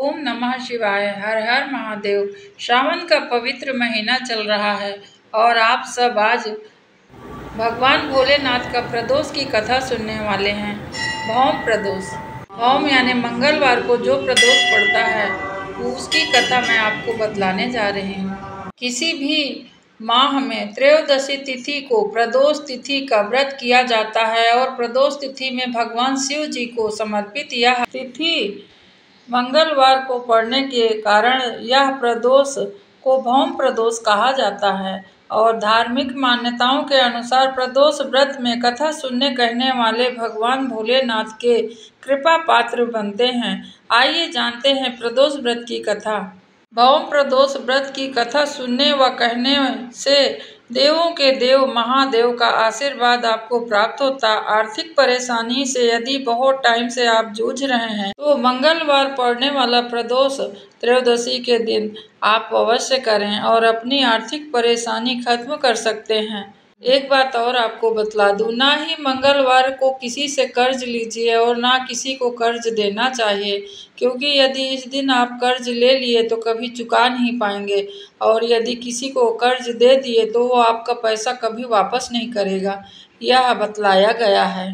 ओम नमः शिवाय। हर हर महादेव। श्रावण का पवित्र महीना चल रहा है और आप सब आज भगवान भोलेनाथ का प्रदोष की कथा सुनने वाले हैं। भौम प्रदोष, भौम यानी मंगलवार को जो प्रदोष पड़ता है उसकी कथा मैं आपको बतलाने जा रही हूँ। किसी भी माह में त्रयोदशी तिथि को प्रदोष तिथि का व्रत किया जाता है और प्रदोष तिथि में भगवान शिव जी को समर्पित यह तिथि मंगलवार को पड़ने के कारण यह प्रदोष को भौम प्रदोष कहा जाता है। और धार्मिक मान्यताओं के अनुसार प्रदोष व्रत में कथा सुनने कहने वाले भगवान भोलेनाथ के कृपा पात्र बनते हैं। आइए जानते हैं प्रदोष व्रत की कथा। भौम प्रदोष व्रत की कथा सुनने व कहने से देवों के देव महादेव का आशीर्वाद आपको प्राप्त होता। आर्थिक परेशानी से यदि बहुत टाइम से आप जूझ रहे हैं तो मंगलवार पड़ने वाला प्रदोष त्रयोदशी के दिन आप अवश्य करें और अपनी आर्थिक परेशानी खत्म कर सकते हैं। एक बात और आपको बतला दूं, ना ही मंगलवार को किसी से कर्ज लीजिए और ना किसी को कर्ज देना चाहिए, क्योंकि यदि इस दिन आप कर्ज ले लिए तो कभी चुका नहीं पाएंगे और यदि किसी को कर्ज दे दिए तो वो आपका पैसा कभी वापस नहीं करेगा, यह बतलाया गया है।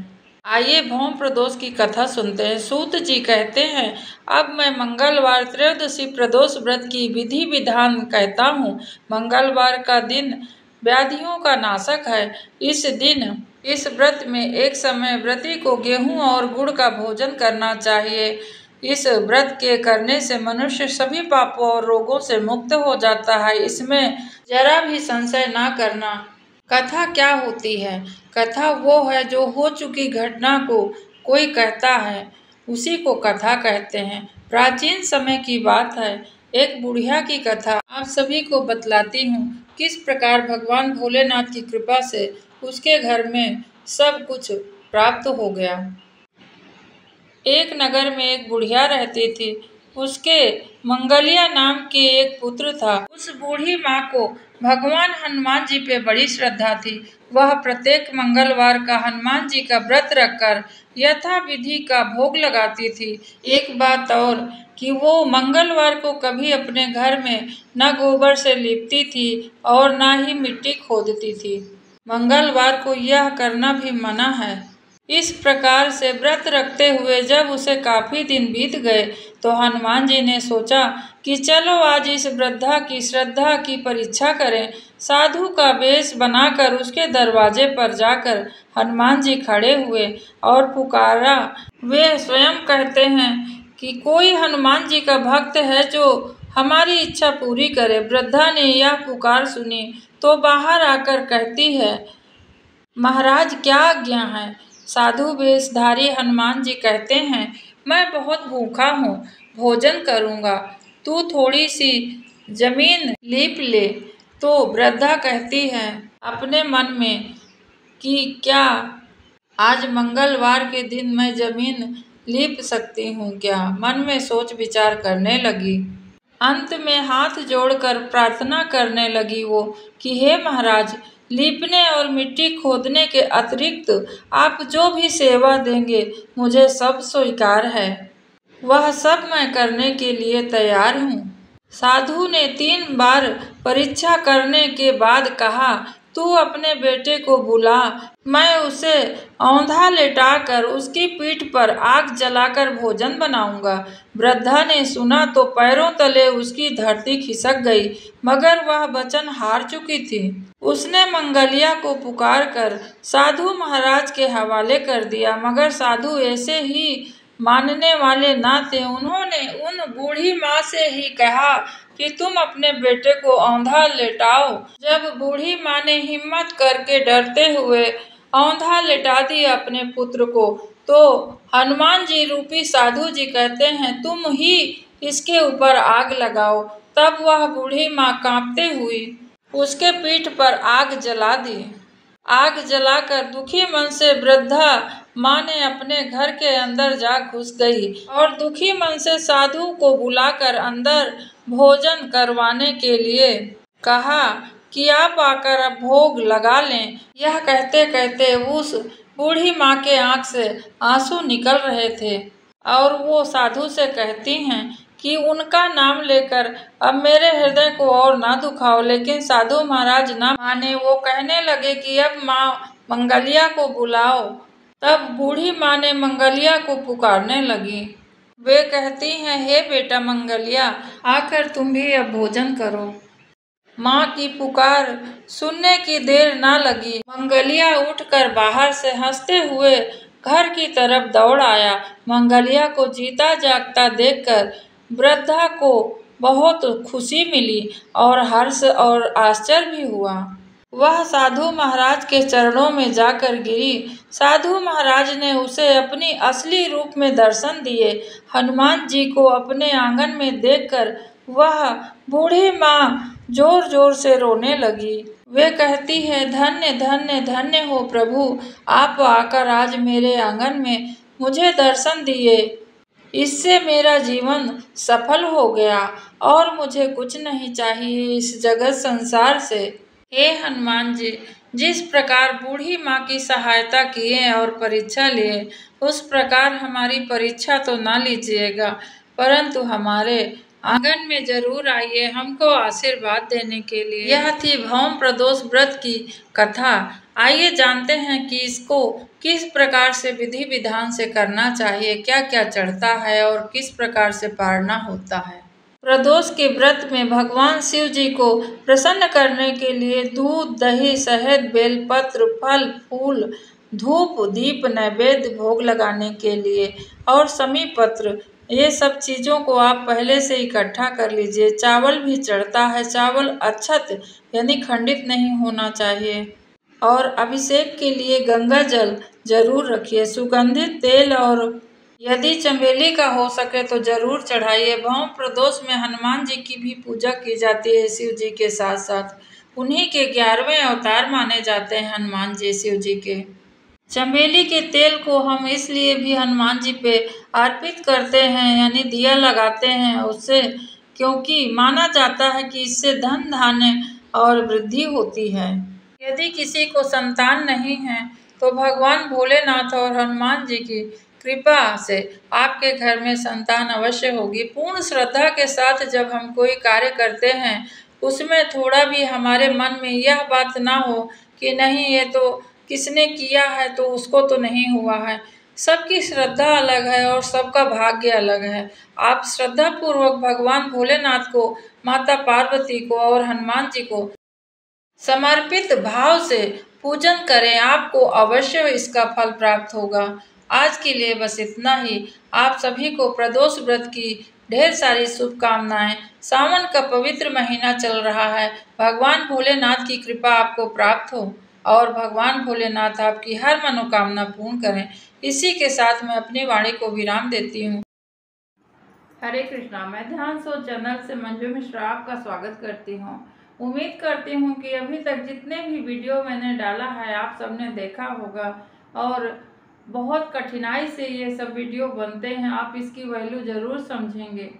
आइए भौम प्रदोष की कथा सुनते हैं। सूत जी कहते हैं, अब मैं मंगलवार त्रयोदशी प्रदोष व्रत की विधि विधान कहता हूँ। मंगलवार का दिन व्याधियों का नाशक है। इस दिन इस व्रत में एक समय व्रती को गेहूं और गुड़ का भोजन करना चाहिए। इस व्रत के करने से मनुष्य सभी पापों और रोगों से मुक्त हो जाता है, इसमें जरा भी संशय ना करना। कथा क्या होती है? कथा वो है जो हो चुकी घटना को कोई कहता है, उसी को कथा कहते हैं। प्राचीन समय की बात है, एक बुढ़िया की कथा आप सभी को बतलाती हूँ। किस प्रकार भगवान भोलेनाथ की कृपा से उसके घर में सब कुछ प्राप्त हो गया। एक नगर में एक बुढ़िया रहती थी। उसके मंगलिया नाम के एक पुत्र था। उस बूढ़ी माँ को भगवान हनुमान जी पे बड़ी श्रद्धा थी। वह प्रत्येक मंगलवार का हनुमान जी का व्रत रखकर यथा विधि का भोग लगाती थी। एक बात और कि वो मंगलवार को कभी अपने घर में न गोबर से लिपती थी और न ही मिट्टी खोदती थी। मंगलवार को यह करना भी मना है। इस प्रकार से व्रत रखते हुए जब उसे काफी दिन बीत गए तो हनुमान जी ने सोचा कि चलो आज इस वृद्धा की श्रद्धा की परीक्षा करें। साधु का वेश बनाकर उसके दरवाजे पर जाकर हनुमान जी खड़े हुए और पुकारा। वे स्वयं कहते हैं कि कोई हनुमान जी का भक्त है जो हमारी इच्छा पूरी करे। वृद्धा ने यह पुकार सुनी तो बाहर आकर कहती है, महाराज क्या आज्ञा है? साधु वेशधारी हनुमान जी कहते हैं, मैं बहुत भूखा हूँ, भोजन करूँगा, तू थोड़ी सी जमीन लीप ले। तो वृद्धा कहती है अपने मन में कि क्या आज मंगलवार के दिन मैं जमीन लीप सकती हूँ क्या? मन में सोच विचार करने लगी। अंत में हाथ जोड़कर प्रार्थना करने लगी वो कि हे महाराज, लीपने और मिट्टी खोदने के अतिरिक्त आप जो भी सेवा देंगे मुझे सब स्वीकार है, वह सब मैं करने के लिए तैयार हूँ। साधु ने 3 बार परीक्षा करने के बाद कहा, तू अपने बेटे को बुला, मैं उसे औंधा लेटाकर उसकी पीठ पर आग जलाकर भोजन बनाऊंगा। वृद्धा ने सुना तो पैरों तले उसकी धरती खिसक गई, मगर वह वचन हार चुकी थी। उसने मंगलिया को पुकार कर साधु महाराज के हवाले कर दिया, मगर साधु ऐसे ही मानने वाले ना थे। उन्होंने उन बूढ़ी माँ से ही कहा कि तुम अपने बेटे को औंधा लेटाओ। जब बूढ़ी माँ ने हिम्मत करके डरते हुए औंधा लेटा दिया अपने पुत्र को, तो हनुमान जी रूपी साधु जी कहते हैं, तुम ही इसके ऊपर आग लगाओ। तब वह बूढ़ी माँ कांपते हुई उसके पीठ पर आग जला दी। आग जलाकर दुखी मन से वृद्धा माँ ने अपने घर के अंदर जा घुस गई और दुखी मन से साधु को बुलाकर अंदर भोजन करवाने के लिए कहा कि आप आकर अब भोग लगा लें। यह कहते कहते उस बूढ़ी माँ के आंख से आंसू निकल रहे थे और वो साधु से कहती हैं कि उनका नाम लेकर अब मेरे हृदय को और ना दुखाओ। लेकिन साधु महाराज ना माने। वो कहने लगे कि अब माँ मंगलिया को बुलाओ। तब बूढ़ी माँ ने मंगलिया को पुकारने लगी। वे कहती हैं, हे बेटा मंगलिया, आकर तुम भी अब भोजन करो। माँ की पुकार सुनने की देर ना लगी। मंगलिया उठकर बाहर से हंसते हुए घर की तरफ दौड़ आया। मंगलिया को जीता जागता देखकर वृद्धा को बहुत खुशी मिली और हर्ष और आश्चर्य भी हुआ। वह साधु महाराज के चरणों में जाकर गिरी। साधु महाराज ने उसे अपनी असली रूप में दर्शन दिए। हनुमान जी को अपने आंगन में देखकर वह बूढ़ी माँ जोर जोर से रोने लगी। वे कहती है, धन्य धन्य धन्य हो प्रभु, आप आकर आज मेरे आंगन में मुझे दर्शन दिए। इससे मेरा जीवन सफल हो गया और मुझे कुछ नहीं चाहिए इस जगत संसार से। हे हनुमान जी, जिस प्रकार बूढ़ी माँ की सहायता किए और परीक्षा लिए, उस प्रकार हमारी परीक्षा तो ना लीजिएगा, परंतु हमारे आंगन में जरूर आइए हमको आशीर्वाद देने के लिए। यह थी भौम प्रदोष व्रत की कथा। आइए जानते हैं कि इसको किस प्रकार से विधि विधान से करना चाहिए, क्या क्या चढ़ता है और किस प्रकार से पारना होता है। प्रदोष के व्रत में भगवान शिव जी को प्रसन्न करने के लिए दूध, दही, शहद, बेलपत्र, फल, फूल, धूप, दीप, नैवेद्य भोग लगाने के लिए और समी पत्र, ये सब चीज़ों को आप पहले से इकट्ठा कर लीजिए। चावल भी चढ़ता है। चावल अक्षत यानी खंडित नहीं होना चाहिए। और अभिषेक के लिए गंगा जल जरूर रखिए। सुगंधित तेल और यदि चमेली का हो सके तो जरूर चढ़ाइए। भौम प्रदोष में हनुमान जी की भी पूजा की जाती है शिव जी के साथ साथ। उन्हीं के 11वें अवतार माने जाते हैं हनुमान जी शिव जी के। चमेली के तेल को हम इसलिए भी हनुमान जी पे अर्पित करते हैं यानी दिया लगाते हैं उससे, क्योंकि माना जाता है कि इससे धन धान्य और वृद्धि होती है। यदि किसी को संतान नहीं है तो भगवान भोलेनाथ और हनुमान जी की कृपा से आपके घर में संतान अवश्य होगी। पूर्ण श्रद्धा के साथ जब हम कोई कार्य करते हैं उसमें थोड़ा भी हमारे मन में यह बात ना हो कि नहीं ये तो किसने किया है तो उसको तो नहीं हुआ है। सबकी श्रद्धा अलग है और सबका भाग्य अलग है। आप श्रद्धा पूर्वक भगवान भोलेनाथ को, माता पार्वती को और हनुमान जी को समर्पित भाव से पूजन करें, आपको अवश्य इसका फल प्राप्त होगा। आज के लिए बस इतना ही। आप सभी को प्रदोष व्रत की ढेर सारी शुभकामनाएं। सावन का पवित्र महीना चल रहा है। भगवान भोलेनाथ की कृपा आपको प्राप्त हो और भगवान भोलेनाथ आपकी हर मनोकामना पूर्ण करें। इसी के साथ मैं अपनी वाणी को विराम देती हूँ। हरे कृष्णा। मैं ध्यान सोच चैनल से मंजू मिश्रा आपका स्वागत करती हूँ। उम्मीद करती हूँ कि अभी तक जितने भी वीडियो मैंने डाला है आप सबने देखा होगा और बहुत कठिनाई से ये सब वीडियो बनते हैं। आप इसकी वैल्यू ज़रूर समझेंगे।